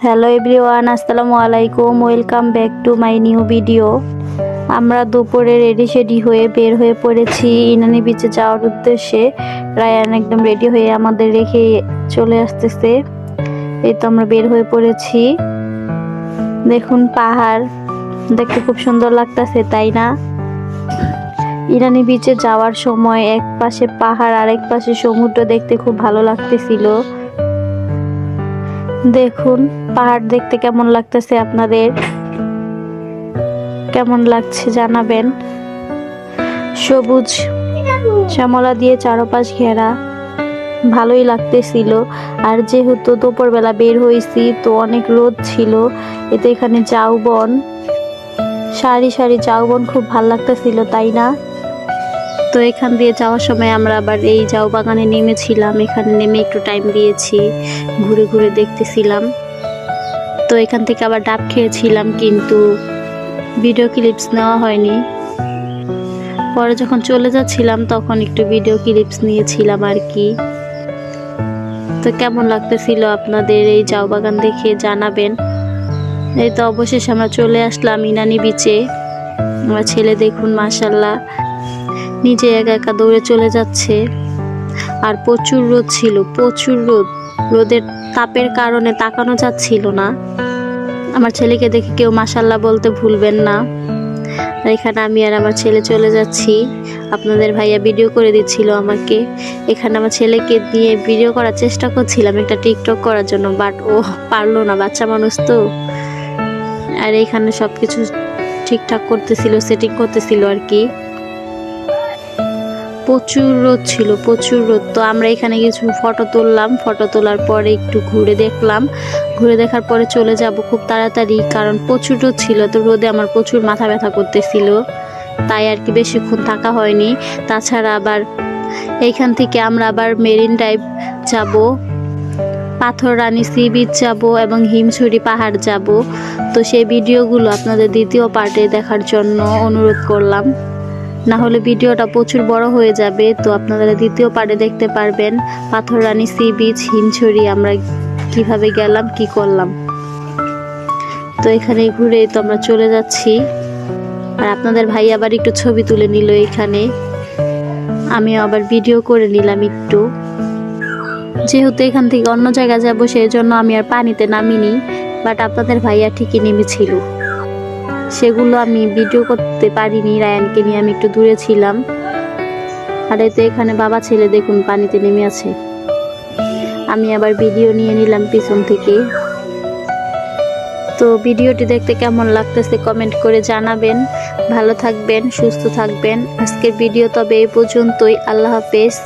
Hello everyone, আসসালামু আলাইকুম। Welcome back to my new video. আমরা দুপুরে রেডি হয়ে বের হয়ে পড়েছি ইনানি বিচে যাওয়ার উদ্দেশ্যে। রায়ান একদম রেডি হয়ে আমাদের রেখে চলে আসতেছে। এই তো আমরা বের হয়ে পড়েছি। দেখুন পাহাড় দেখতে খুব সুন্দর লাগতেছে, তাই না? ইনানি বিচে যাওয়ার সময় এক পাশে পাহাড় আর এক পাশে সমুদ্র দেখতে খুব ভালো লাগতেছিল। দেখুন পাহাড় দেখতে কেমন লাগতেছে, আপনাদের কেমন লাগছে জানাবেন। সবুজ শ্যামলা দিয়ে চারপাশ ঘেরা, ভালোই লাগতেছিল। আর যেহেতু দুপুরবেলা বের হয়েছি তো অনেক রোদ ছিল, এতে এখানে ঝাউবন, সারি সারি ঝাউবন খুব ভালো লাগতেছিল, তাই না? তো এখান দিয়ে যাওয়ার সময় আমরা আবার এই ঝাউ বাগানে নেমেছিলাম। এখানে নেমে একটু টাইম দিয়েছি, ঘুরে ঘুরে দেখতেছিলাম। তো এখান থেকে আবার ডাব খেয়েছিলাম, কিন্তু ভিডিও ক্লিপস নেওয়া হয়নি। পরে যখন চলে যাচ্ছিলাম তখন একটু ভিডিও ক্লিপস নিয়েছিলাম আর কি। তো কেমন লাগতেছিল আপনাদের এই ঝাউ বাগান দেখে জানাবেন। এই তো অবশেষে আমরা চলে আসলাম ইনানি বিচে। আমার ছেলে দেখুন মাশাআল্লাহ নিজে একা একা দৌড়ে চলে যাচ্ছে। আর প্রচুর রোদ ছিল, প্রচুর রোদ। রোদের তাপের কারণে তাকানো যাচ্ছিল না। আমার ছেলেকে দেখে কেউ মাশাআল্লাহ বলতে ভুলবেন না। আর এখানে আমি আর আমার ছেলে চলে যাচ্ছি। আপনাদের ভাইয়া ভিডিও করে দিচ্ছিল আমাকে। এখানে আমার ছেলেকে দিয়ে ভিডিও করার চেষ্টা করছিলাম একটা টিকটক করার জন্য, বাট ও পারলো না, বাচ্চা মানুষ তো। আর এখানে সবকিছু ঠিকঠাক করতেছিল, সেটিং করতেছিল আর কি। প্রচুর রোদ ছিল, প্রচুর রোদ। তো আমরা এখানে কিছু ফটো তুললাম। ফটো তোলার পরে একটু ঘুরে দেখলাম। ঘুরে দেখার পরে চলে যাব খুব তাড়াতাড়ি, কারণ প্রচুর রোদ ছিল। তো রোদে আমার প্রচুর মাথা ব্যথা করতেছিল, তাই আর কি বেশিক্ষণ থাকা হয়নি। তাছাড়া আবার এইখান থেকে আমরা আবার মেরিন ড্রাইভ যাব, পাথররানী সি বিচ যাব এবং হিমছড়ি পাহাড় যাব। তো সেই ভিডিওগুলো আপনাদের দ্বিতীয় পার্টে দেখার জন্য অনুরোধ করলাম, না হলে ভিডিওটা প্রচুর বড় হয়ে যাবে। তো আপনারা দ্বিতীয় পার্টে দেখতে পারবেন পাথররানী সি বিচ, হিমছড়ি আমরা কিভাবে গেলাম, কি করলাম। তো এখানে ঘুরে তো আমরা চলে যাচ্ছি। আর আপনাদের ভাই আবার একটু ছবি তুলে নিল এখানে, আমি আবার ভিডিও করে নিলাম একটু। যেহেতু এখান থেকে অন্য জায়গায় যাবো সেই জন্য আমি আর পানিতে নামিনি, বাট আপনাদের ভাইয়া ঠিকই নেমেছিল। সেগুলো আমি ভিডিও করতে পারিনি, রায়ানকে নিয়ে আমি একটু দূরে ছিলাম। আর এতে এখানে বাবা ছেলে দেখুন পানিতে নেমে আছে। আমি আবার ভিডিও নিয়ে নিলাম পিছন থেকে। তো ভিডিওটি দেখতে কেমন লাগতেছে কমেন্ট করে জানাবেন। ভালো থাকবেন, সুস্থ থাকবেন। আজকের ভিডিও তবে এই পর্যন্তই। আল্লাহ হাফেজ।